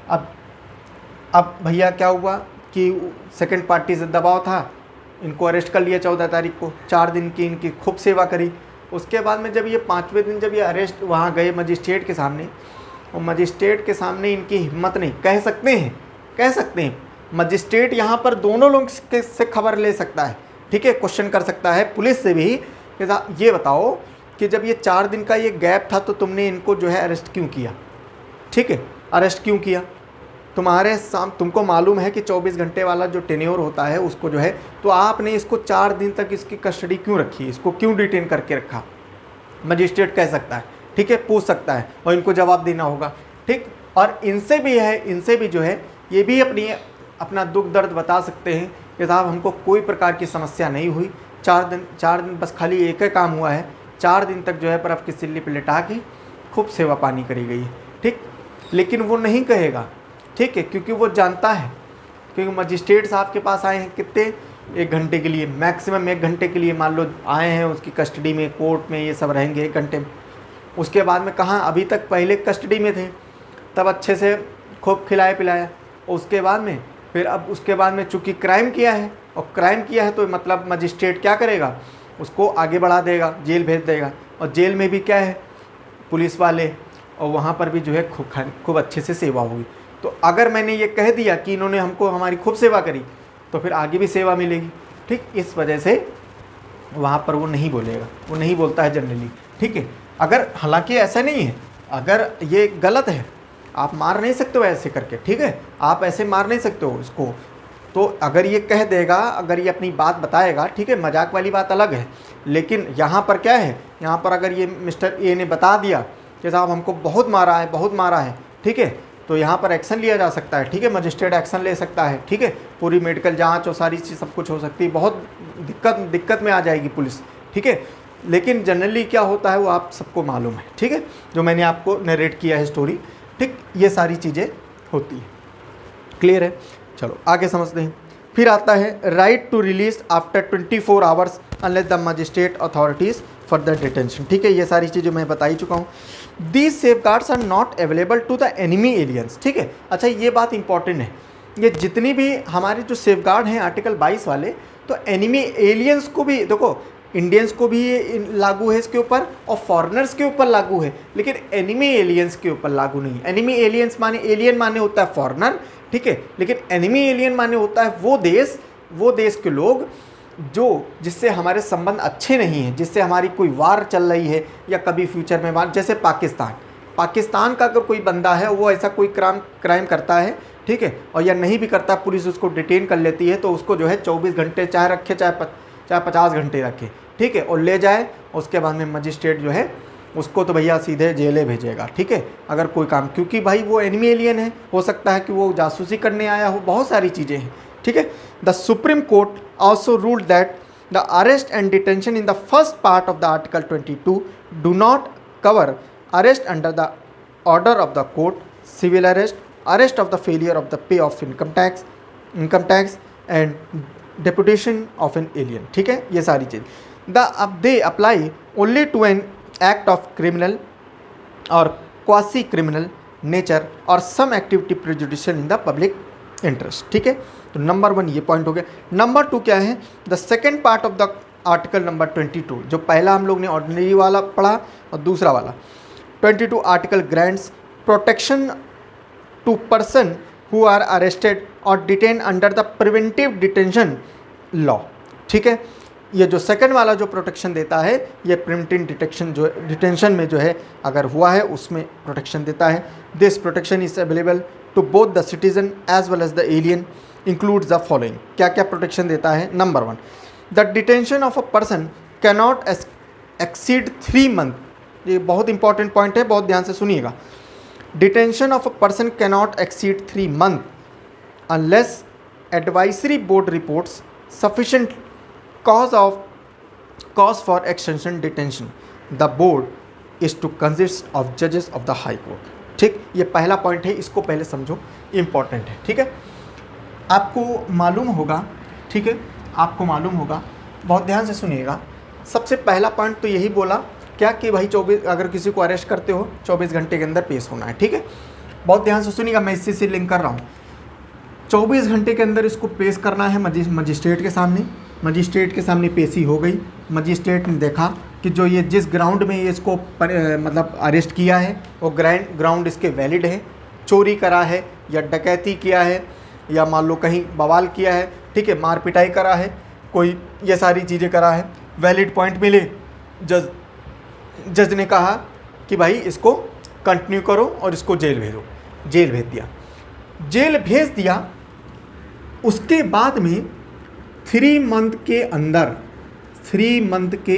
अब भैया क्या हुआ कि सेकंड पार्टी से दबाव था, इनको अरेस्ट कर लिया 14 तारीख को, 4 दिन की इनकी खूब सेवा करी। उसके बाद में जब ये 5वें दिन जब ये अरेस्ट वहाँ गए मजिस्ट्रेट के सामने, और मजिस्ट्रेट के सामने इनकी हिम्मत नहीं, कह सकते हैं मजिस्ट्रेट यहाँ पर दोनों लोग से खबर ले सकता है, ठीक है, क्वेश्चन कर सकता है पुलिस से भी कि ये बताओ कि जब ये 4 दिन का ये गैप था तो तुमने इनको जो है अरेस्ट क्यों किया, ठीक है, अरेस्ट क्यों किया, तुमको मालूम है कि 24 घंटे वाला जो टेन्योर होता है उसको जो है, तो आपने इसको 4 दिन तक इसकी कस्टडी क्यों रखी, इसको क्यों डिटेन करके रखा, मजिस्ट्रेट कह सकता है, ठीक है, पूछ सकता है, और इनको जवाब देना होगा, ठीक। और इनसे भी जो है ये भी अपना दुख दर्द बता सकते हैं कि साहब हमको कोई प्रकार की समस्या नहीं हुई, 4 दिन बस खाली एक ही काम हुआ है, 4 दिन तक जो है बर्फ़ की सिल्ली पे लिटा के खूब सेवा पानी करी गई है, ठीक। लेकिन वो नहीं कहेगा, ठीक है, क्योंकि वो जानता है, क्योंकि मजिस्ट्रेट साहब के पास आए हैं कितने, 1 घंटे के लिए, मैक्सिमम 1 घंटे के लिए मान लो आए हैं, उसकी कस्टडी में, कोर्ट में ये सब रहेंगे 1 घंटे में। उसके बाद में कहाँ, अभी तक पहले कस्टडी में थे तब अच्छे से खूब खिलाया पिलाया, उसके बाद में फिर अब उसके बाद में चूँकि क्राइम किया है, और क्राइम किया है तो मतलब मजिस्ट्रेट क्या करेगा, उसको आगे बढ़ा देगा, जेल भेज देगा, और जेल में भी क्या है पुलिस वाले, और वहाँ पर भी जो है खूब अच्छे से सेवा हुई। तो अगर मैंने ये कह दिया कि इन्होंने हमको हमारी खूब सेवा करी तो फिर आगे भी सेवा मिलेगी, ठीक। इस वजह से वहाँ पर वो नहीं बोलेगा, वो नहीं बोलता है जनरली, ठीक है। अगर हालांकि ऐसा नहीं है, अगर ये गलत है, आप मार नहीं सकते हो ऐसे करके, ठीक है, आप ऐसे मार नहीं सकते हो इसको, तो अगर ये कह देगा, अगर ये अपनी बात बताएगा, ठीक है, मजाक वाली बात अलग है, लेकिन यहाँ पर क्या है, यहाँ पर अगर ये मिस्टर ए ने बता दिया कि साहब हमको बहुत मारा है, ठीक है, तो यहाँ पर एक्शन लिया जा सकता है, ठीक है, मजिस्ट्रेट एक्शन ले सकता है, ठीक है, पूरी मेडिकल जांच और सारी चीज़ सब कुछ हो सकती है, बहुत दिक्कत में आ जाएगी पुलिस, ठीक है। लेकिन जनरली क्या होता है वो आप सबको मालूम है, ठीक है, जो मैंने आपको नरेट किया है स्टोरी, ठीक, ये सारी चीज़ें होती हैं। क्लियर है? चलो आगे समझते हैं। फिर आता है right to release after 24 hours unless the magistrate authorities for the detention, ठीक है, ये सारी चीज़ें मैं बता ही चुका हूँ। These safeguards are not available to the enemy aliens, ठीक है। अच्छा ये बात इंपॉर्टेंट है, ये जितनी भी हमारे जो सेफगार्ड हैं आर्टिकल 22 वाले, तो एनिमी एलियंस को भी देखो, इंडियंस को भी ये लागू है इसके ऊपर और फॉरेनर्स के ऊपर लागू है, लेकिन एनिमी एलियंस के ऊपर लागू नहीं है। एनिमी एलियंस माने, एलियन माने होता है फॉरेनर, ठीक है, लेकिन एनिमी एलियन माने होता है वो देश के लोग जो जिससे हमारे संबंध अच्छे नहीं हैं, जिससे हमारी कोई वार चल रही है या कभी फ्यूचर में वार, जैसे पाकिस्तान का अगर कोई बंदा है वो ऐसा कोई क्राइम करता है, ठीक है, और या नहीं भी करता, पुलिस उसको डिटेन कर लेती है, तो उसको जो है 24 घंटे चाहे रखे चाहे 50 घंटे रखे, ठीक है, और ले जाए, उसके बाद में मजिस्ट्रेट जो है उसको तो भैया सीधे जेले भेजेगा, ठीक है, अगर कोई काम, क्योंकि भाई वो एनिमी एलियन है, हो सकता है कि वो जासूसी करने आया हो, बहुत सारी चीज़ें हैं, ठीक है। The supreme court also ruled that the arrest and detention in the first part of the article 22 do not cover arrest under the order of the court, civil arrest of the failure of the pay of income tax and deputation of an alien, ठीक है, ये सारी चीज़ they apply only to an act of criminal और क्वासी क्रिमिनल नेचर और some activity prejudicial in the public interest, ठीक है। तो नंबर 1 ये पॉइंट हो गया। नंबर 2 क्या है? The second part of the article number 22, जो पहला हम लोग ने ऑर्डिनरी वाला पढ़ा और दूसरा वाला 22 article grants protection to person who are arrested और detain under the preventive detention law, ठीक है। ये जो सेकंड वाला जो प्रोटेक्शन देता है, ये प्रिवेंटिव डिटेंशन में जो है अगर हुआ है उसमें प्रोटेक्शन देता है। This protection is available to both the citizen as well as the alien, includes the following. क्या क्या प्रोटेक्शन देता है? Number 1, the detention of a person cannot exceed 3 month. ये बहुत इंपॉर्टेंट पॉइंट है, बहुत ध्यान से सुनिएगा। Detention of a person cannot exceed 3 month unless advisory board reports sufficient cause for extension detention. The board is to consist of judges of the high court. ठीक, ये पहला पॉइंट है, इसको पहले समझो, इम्पॉर्टेंट है, ठीक है। आपको मालूम होगा, ठीक है, आपको मालूम होगा, बहुत ध्यान से सुनिएगा। सबसे पहला पॉइंट तो यही बोला क्या कि भाई 24, अगर किसी को अरेस्ट करते हो 24 घंटे के अंदर पेश होना है, ठीक है। बहुत ध्यान से सुनिएगा, मैं इसी से लिंक कर रहा हूँ। 24 घंटे के अंदर इसको पेश करना है मजिस्ट्रेट के सामने। मजिस्ट्रेट के सामने पेशी हो गई, मजिस्ट्रेट ने देखा कि जो ये जिस ग्राउंड में ये इसको मतलब अरेस्ट किया है वो ग्राउंड इसके वैलिड है, चोरी करा है या डकैती किया है या मान लो कहीं बवाल किया है, ठीक है, मार पिटाई करा है, कोई ये सारी चीज़ें करा है, वैलिड पॉइंट मिले, जज ने कहा कि भाई इसको कंटिन्यू करो और इसको जेल भेजो, जेल भेज दिया। उसके बाद में 3 मंथ के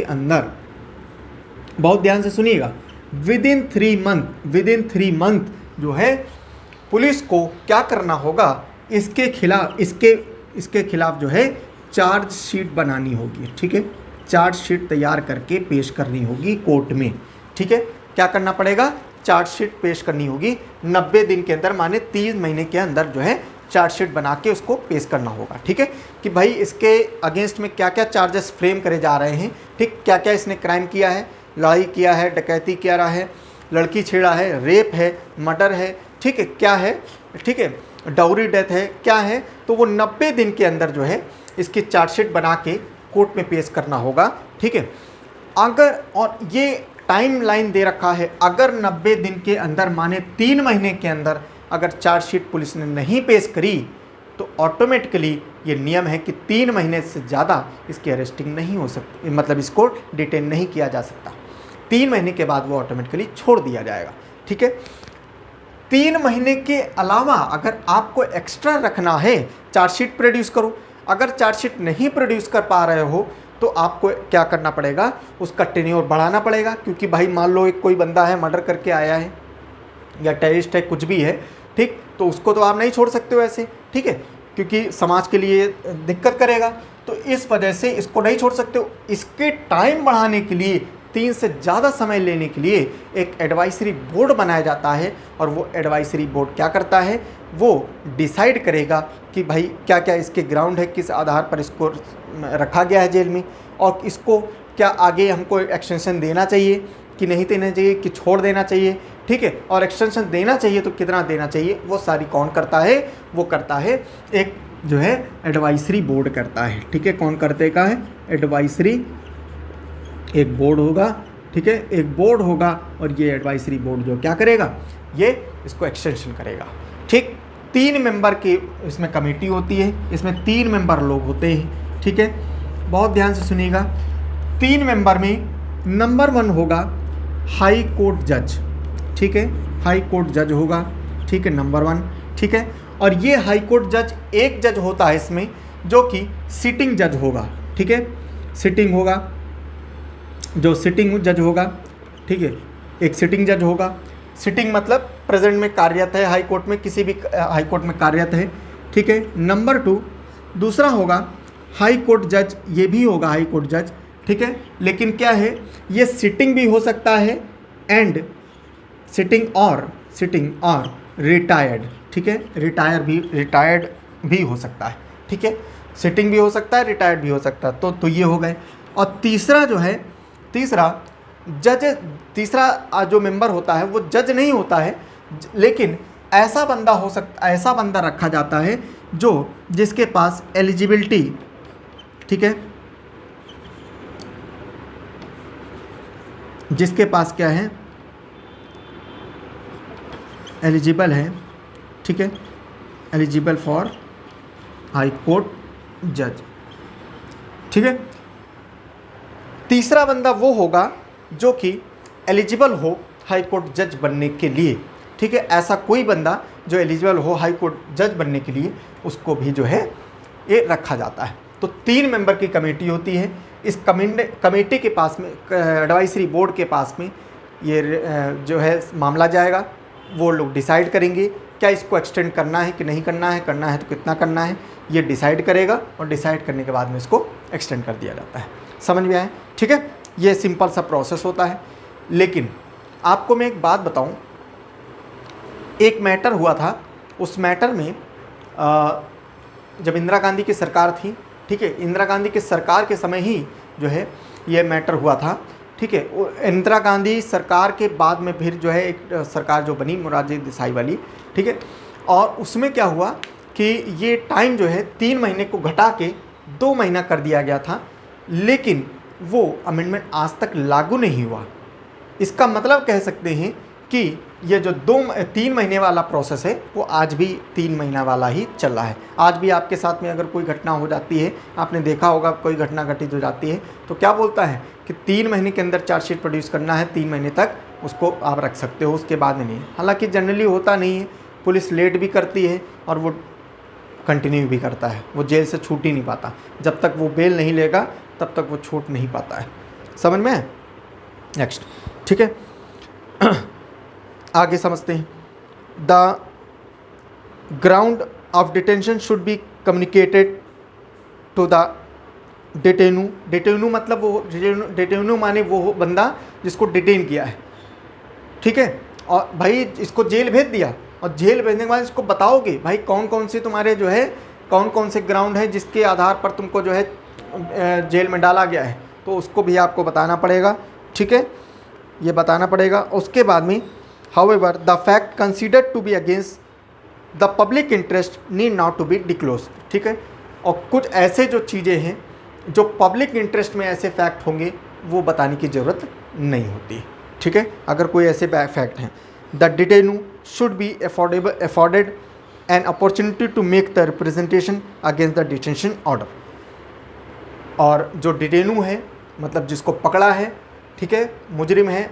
अंदर बहुत ध्यान से सुनिएगा, विद इन 3 मंथ जो है पुलिस को क्या करना होगा, इसके खिलाफ जो है चार्जशीट बनानी होगी, ठीक है, चार्जशीट तैयार करके पेश करनी होगी कोर्ट में, ठीक है। क्या करना पड़ेगा? चार्जशीट पेश करनी होगी 90 दिन के अंदर, माने 3 महीने के अंदर जो है चार्जशीट बना के उसको पेश करना होगा, ठीक है, कि भाई इसके अगेंस्ट में क्या क्या चार्जेस फ्रेम करे जा रहे हैं, ठीक, क्या क्या इसने क्राइम किया है, लड़ाई किया है, डकैती किया रहा है, लड़की छेड़ा है, रेप है, मर्डर है, ठीक है, क्या है, ठीक है, डाउरी डेथ है, क्या है, तो वो 90 दिन के अंदर जो है इसकी चार्जशीट बना के कोर्ट में पेश करना होगा, ठीक है। अगर, और ये टाइम लाइन दे रखा है, अगर 90 दिन के अंदर माने 3 महीने के अंदर अगर चार्जशीट पुलिस ने नहीं पेश करी तो ऑटोमेटिकली ये नियम है कि 3 महीने से ज़्यादा इसकी अरेस्टिंग नहीं हो सकती, मतलब इसको डिटेन नहीं किया जा सकता। 3 महीने के बाद वो ऑटोमेटिकली छोड़ दिया जाएगा, ठीक है। 3 महीने के अलावा अगर आपको एक्स्ट्रा रखना है, चार्जशीट प्रोड्यूस करो। अगर चार्जशीट नहीं प्रोड्यूस कर पा रहे हो तो आपको क्या करना पड़ेगा, उसका टेन्योर बढ़ाना पड़ेगा, क्योंकि भाई मान लो एक कोई बंदा है, मर्डर करके आया है या टेररिस्ट है, कुछ भी है, ठीक, तो उसको तो आप नहीं छोड़ सकते हो ऐसे, ठीक है, क्योंकि समाज के लिए दिक्कत करेगा, तो इस वजह से इसको नहीं छोड़ सकते हो। इसके टाइम बढ़ाने के लिए 3 से ज़्यादा समय लेने के लिए एक एडवाइजरी बोर्ड बनाया जाता है, और वो एडवाइजरी बोर्ड क्या करता है, वो डिसाइड करेगा कि भाई क्या क्या इसके ग्राउंड है, किस आधार पर इसको रखा गया है जेल में, और इसको क्या आगे हमको एक्सटेंशन देना चाहिए कि नहीं देना चाहिए, कि छोड़ देना चाहिए, ठीक है, और एक्सटेंशन देना चाहिए तो कितना देना चाहिए, वो सारी कौन करता है, वो करता है एक जो है एडवाइजरी बोर्ड करता है, ठीक है। कौन करते का है, एडवाइजरी, एक बोर्ड होगा, ठीक है, एक बोर्ड होगा, और ये एडवाइजरी बोर्ड जो क्या करेगा, ये इसको एक्सटेंशन करेगा, ठीक। 3 मेंबर की इसमें कमेटी होती है, इसमें 3 मेंबर लोग होते हैं, ठीक है, बहुत ध्यान से सुनिएगा। 3 मेंबर में नंबर 1 होगा हाई कोर्ट जज, ठीक है, हाई कोर्ट जज होगा, ठीक है, नंबर 1, ठीक है। और ये हाई कोर्ट जज, एक जज होता है इसमें जो कि सिटिंग जज होगा, ठीक है, सिटिंग होगा, जो सिटिंग जज होगा, ठीक है, एक सिटिंग जज होगा। सिटिंग मतलब प्रेजेंट में कार्यरत है, हाई कोर्ट में, किसी भी हाई कोर्ट में कार्यरत है, ठीक है। नंबर 2 दूसरा होगा हाई कोर्ट जज, ये भी होगा हाई कोर्ट जज, ठीक है, लेकिन क्या है, ये सिटिंग भी हो सकता है एंड सिटिंग और रिटायर्ड, ठीक है, रिटायर्ड भी हो सकता है, ठीक है, सिटिंग भी हो सकता है, रिटायर्ड भी हो सकता है, तो ये हो गए। और तीसरा जो है, तीसरा जो मेंबर होता है वो जज नहीं होता है, लेकिन ऐसा बंदा रखा जाता है जो जिसके पास एलिजिबिलिटी, ठीक है, जिसके पास क्या है, एलिजिबल है, ठीक है, एलिजिबल फॉर हाई कोर्ट जज, ठीक है। तीसरा बंदा वो होगा जो कि एलिजिबल हो हाई कोर्ट जज बनने के लिए, ठीक है, ऐसा कोई बंदा जो एलिजिबल हो हाई कोर्ट जज बनने के लिए, उसको भी जो है ये रखा जाता है। तो 3 मेंबर की कमेटी होती है। इस कमेटी के पास में, एडवाइजरी बोर्ड के पास में ये जो है मामला जाएगा, वो लोग डिसाइड करेंगे क्या इसको एक्सटेंड करना है कि नहीं करना है तो कितना करना है, ये डिसाइड करेगा, और डिसाइड करने के बाद में इसको एक्सटेंड कर दिया जाता है। समझ में आया, ठीक है, ये सिंपल सा प्रोसेस होता है। लेकिन आपको मैं एक बात बताऊं, एक मैटर हुआ था, उस मैटर में जब इंदिरा गांधी की सरकार थी, ठीक है, इंदिरा गांधी की सरकार के समय ही जो है ये मैटर हुआ था, ठीक है। इंदिरा गांधी सरकार के बाद में फिर जो है एक सरकार जो बनी मोरारजी देसाई वाली, ठीक है, और उसमें क्या हुआ कि ये टाइम जो है 3 महीने को घटा के 2 महीना कर दिया गया था, लेकिन वो अमेंडमेंट आज तक लागू नहीं हुआ। इसका मतलब कह सकते हैं कि ये जो 3 महीने वाला प्रोसेस है वो आज भी 3 महीना वाला ही चल रहा है। आज भी आपके साथ में अगर कोई घटना हो जाती है, आपने देखा होगा कोई घटना घटित हो जाती है तो क्या बोलता है कि 3 महीने के अंदर चार्जशीट प्रोड्यूस करना है, 3 महीने तक उसको आप रख सकते हो, उसके बाद में नहीं। हालांकि जनरली होता नहीं है, पुलिस लेट भी करती है और वो कंटिन्यू भी करता है, वो जेल से छूट ही नहीं पाता, जब तक वो बेल नहीं लेगा तब तक वो छूट नहीं पाता है। समझ में है? नेक्स्ट, ठीक है, आगे समझते हैं। The ground of detention should be communicated to the detenu. Detenu मतलब वो, डिटेनू माने वो बंदा जिसको डिटेन किया है, ठीक है, और भाई इसको जेल भेज दिया, और जेल भेजने के बाद इसको बताओगे भाई कौन कौन से तुम्हारे जो है कौन कौन से ग्राउंड है जिसके आधार पर तुमको जो है जेल में डाला गया है, तो उसको भी आपको बताना पड़ेगा, ठीक है, ये बताना पड़ेगा। उसके बाद में however the fact considered to be against the public interest need not to be disclose, ठीक है, और कुछ ऐसे जो चीज़ें हैं जो पब्लिक इंटरेस्ट में ऐसे फैक्ट होंगे वो बताने की ज़रूरत नहीं होती, ठीक है। अगर कोई ऐसे फैक्ट हैं, the detenu should be afforded an opportunity to make the representation against the detention order. और जो डिटेनू है मतलब जिसको पकड़ा है, ठीक है, मुजरिम है,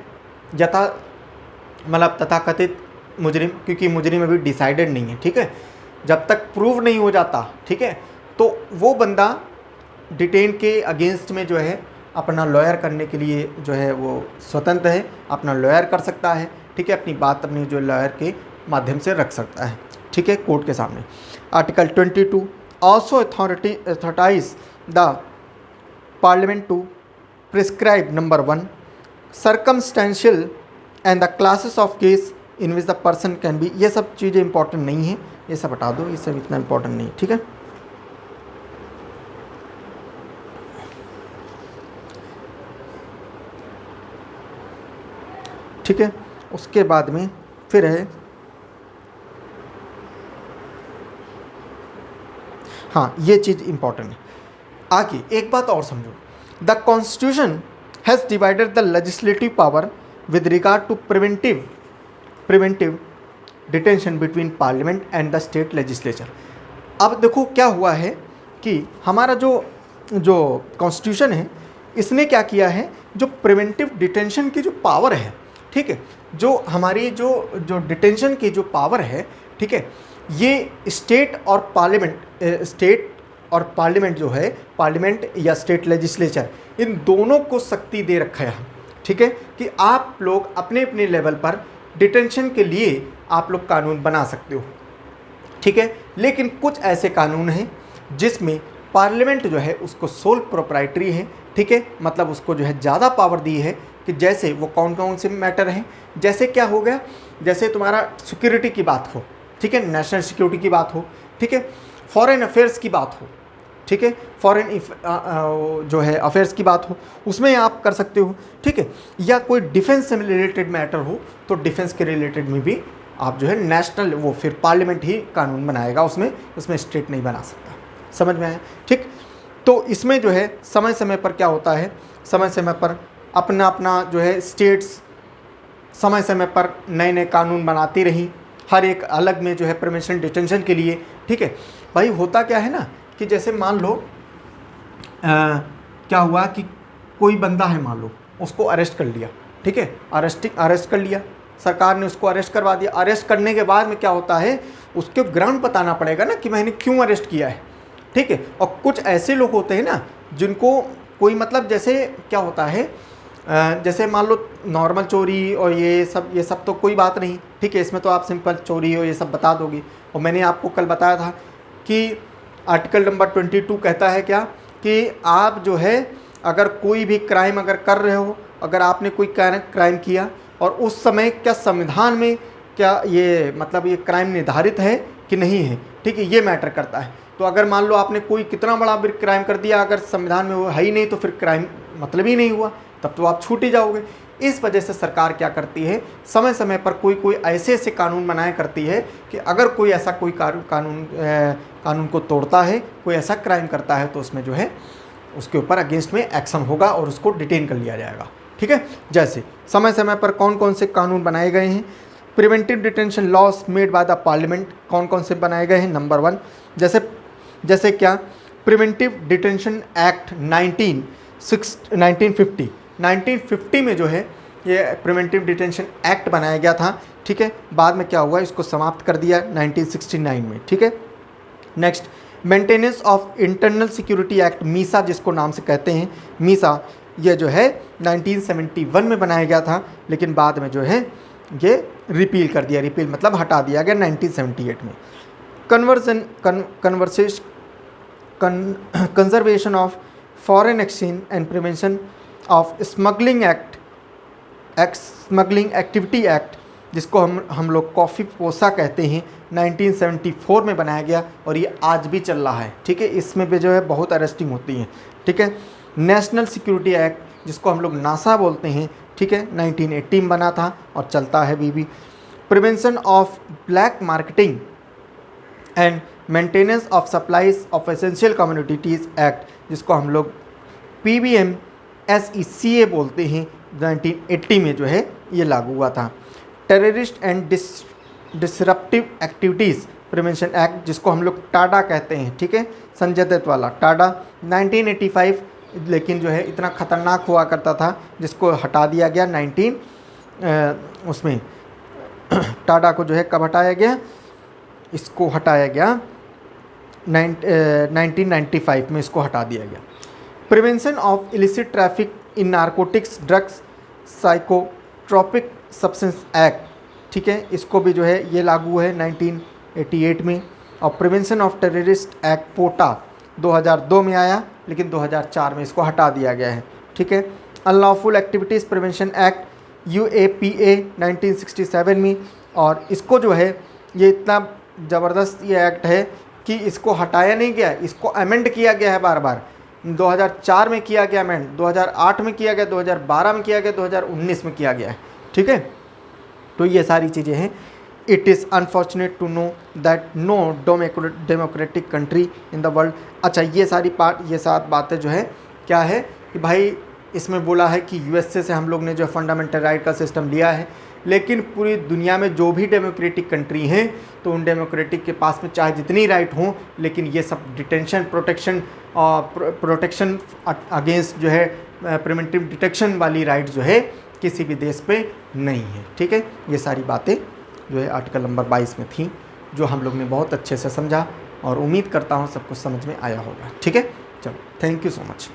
तथाकथित मुजरिम, क्योंकि मुजरिम अभी डिसाइडेड नहीं है, ठीक है, जब तक प्रूव नहीं हो जाता, ठीक है, तो वो बंदा डिटेन के अगेंस्ट में जो है अपना लॉयर करने के लिए जो है वो स्वतंत्र है, अपना लॉयर कर सकता है, ठीक है, अपनी बात अपनी जो लॉयर के माध्यम से रख सकता है, ठीक है, कोर्ट के सामने। Article 22 also authorise the parliament to prescribe number 1 circumstantial and the classes of case in which the person can be. ये सब चीज़ें इंपॉर्टेंट नहीं है, ये सब हटा दो, ये सब इतना इंपॉर्टेंट नहीं, ठीक है। ठीक है, उसके बाद में फिर है, हाँ ये चीज़ इंपॉर्टेंट है। आगे एक बात और समझो, the constitution has divided the legislative power with regard to preventive detention between parliament and the state legislature. अब देखो क्या हुआ है कि हमारा जो कॉन्स्टिट्यूशन है, इसने क्या किया है, जो प्रिवेंटिव डिटेंशन की जो पावर है, ठीक है, जो हमारी जो डिटेंशन की जो पावर है, ठीक है, ये स्टेट और पार्लियामेंट जो है, पार्लियामेंट या स्टेट लेजिस्लेचर, इन दोनों को शक्ति दे रखा है, ठीक है, कि आप लोग अपने अपने लेवल पर डिटेंशन के लिए आप लोग कानून बना सकते हो, ठीक है। लेकिन कुछ ऐसे कानून हैं जिसमें पार्लियामेंट जो है उसको सोल प्रोप्राइटरी है, ठीक है, मतलब उसको जो है ज़्यादा पावर दी है कि जैसे वो कौन कौन से मैटर हैं, जैसे क्या हो गया, जैसे तुम्हारा सिक्योरिटी की बात हो, ठीक है, नेशनल सिक्योरिटी की बात हो, ठीक है, फॉरेन अफेयर्स की बात हो, ठीक है, फॉरेन जो है अफेयर्स की बात हो, उसमें आप कर सकते हो, ठीक है, या कोई डिफेंस से रिलेटेड मैटर हो तो डिफेंस के रिलेटेड में भी आप जो है नेशनल, वो फिर पार्लियामेंट ही कानून बनाएगा, उसमें स्टेट नहीं बना सकता। समझ में आया, ठीक। तो इसमें जो है समय समय पर क्या होता है, समय समय पर अपना जो है स्टेट्स समय समय पर नए नए कानून बनाती रही, हर एक अलग में जो है प्रिवेंशन डिटेंशन के लिए, ठीक है। भाई होता क्या है ना कि जैसे मान लो क्या हुआ कि कोई बंदा है, मान लो उसको अरेस्ट कर लिया, ठीक है, अरेस्ट कर लिया, सरकार ने उसको अरेस्ट करवा दिया। अरेस्ट करने के बाद में क्या होता है, उसके ग्राउंड बताना पड़ेगा ना कि मैंने क्यों अरेस्ट किया है, ठीक है। और कुछ ऐसे लोग होते हैं ना जिनको कोई मतलब, जैसे क्या होता है, जैसे मान लो नॉर्मल चोरी और ये सब तो कोई बात नहीं, ठीक है, इसमें तो आप सिंपल चोरी हो ये सब बता दोगे। और मैंने आपको कल बताया था कि आर्टिकल नंबर 22 कहता है क्या, कि आप जो है अगर कोई भी क्राइम अगर कर रहे हो, अगर आपने कोई क्राइम किया और उस समय क्या संविधान में क्या ये मतलब ये क्राइम निर्धारित है कि नहीं है, ठीक है, ये मैटर करता है। तो अगर मान लो आपने कोई कितना बड़ा भी क्राइम कर दिया, अगर संविधान में वो है ही नहीं तो फिर क्राइम मतलब ही नहीं हुआ, तब तो आप छूट ही जाओगे। इस वजह से सरकार क्या करती है, समय समय पर कोई ऐसे कानून बनाया करती है कि अगर कोई ऐसा कोई कानून को तोड़ता है, कोई ऐसा क्राइम करता है, तो उसमें जो है उसके ऊपर अगेंस्ट में एक्शन होगा और उसको डिटेन कर लिया जाएगा, ठीक है। जैसे समय समय पर कौन कौन से कानून बनाए गए हैं, preventive detention loss made by the parliament, कौन कौन से बनाए गए हैं। नंबर 1 जैसे क्या, प्रिवेंटिव डिटेंशन एक्ट 1950 में जो है ये प्रिवेंटिव डिटेंशन एक्ट बनाया गया था, ठीक है। बाद में क्या हुआ, इसको समाप्त कर दिया 1969 में, ठीक है। Next, maintenance of internal security act, Misa जिसको नाम से कहते हैं, मीसा, ये जो है 1971 में बनाया गया था, लेकिन बाद में जो है ये रिपील कर दिया, रिपील मतलब हटा दिया गया 1978 में। Conservation of foreign exchange and prevention of smuggling smuggling activity act, जिसको हम लोग कॉफ़ी पोसा कहते हैं, 1974 में बनाया गया और ये आज भी चल रहा है, ठीक है। इसमें भी जो है बहुत अरेस्टिंग होती हैं, ठीक है। नेशनल सिक्योरिटी एक्ट, जिसको हम लोग नासा बोलते हैं, ठीक है, 1980 में बना था और चलता है अभी भी। Prevention of black marketing and maintenance of supplies of essential communities act, जिसको हम लोग PBMSECA बोलते हैं, 1980 में जो है ये लागू हुआ था। Terrorist and disruptive activities prevention act, जिसको हम लोग टाडा कहते हैं, ठीक है, संजय दत्त वाला टाडा, 1985, लेकिन जो है इतना ख़तरनाक हुआ करता था जिसको हटा दिया गया उसमें टाडा को जो है कब हटाया गया, इसको हटाया गया 1995 में, इसको हटा दिया गया। Prevention of illicit traffic in narcotics drugs psychotropic substance act ठीक है, इसको भी जो है ये लागू है 1988 में। और प्रिवेंशन ऑफ टेररिस्ट एक्ट पोटा 2002 में आया, लेकिन 2004 में इसको हटा दिया गया है। ठीक है, unlawful activities prevention act UAPA 1967 में, और इसको जो है ये इतना ज़बरदस्त ये एक्ट है कि इसको हटाया नहीं गया, इसको अमेंड किया गया है बार बार। 2004 में किया गया अमेंड, 2008 में किया गया, 2012 में किया गया, 2019 में किया गया है। ठीक है, तो ये सारी चीज़ें हैं। It is unfortunate to know that no democratic country in the world. अच्छा, ये सात बातें जो है क्या है कि भाई इसमें बोला है कि USA से हम लोग ने जो फंडामेंटल राइट का सिस्टम लिया है, लेकिन पूरी दुनिया में जो भी डेमोक्रेटिक कंट्री हैं तो उन डेमोक्रेटिक के पास में चाहे जितनी राइट हों, लेकिन ये सब डिटेंशन, प्रोटेक्शन अगेंस्ट जो है प्रिवेंटिव डिटेक्शन वाली राइट जो है किसी भी देश पे नहीं है। ठीक है, ये सारी बातें जो है आर्टिकल नंबर 22 में थी, जो हम लोग ने बहुत अच्छे से समझा, और उम्मीद करता हूँ सब कुछ समझ में आया होगा। ठीक है, चलो, थैंक यू सो मच।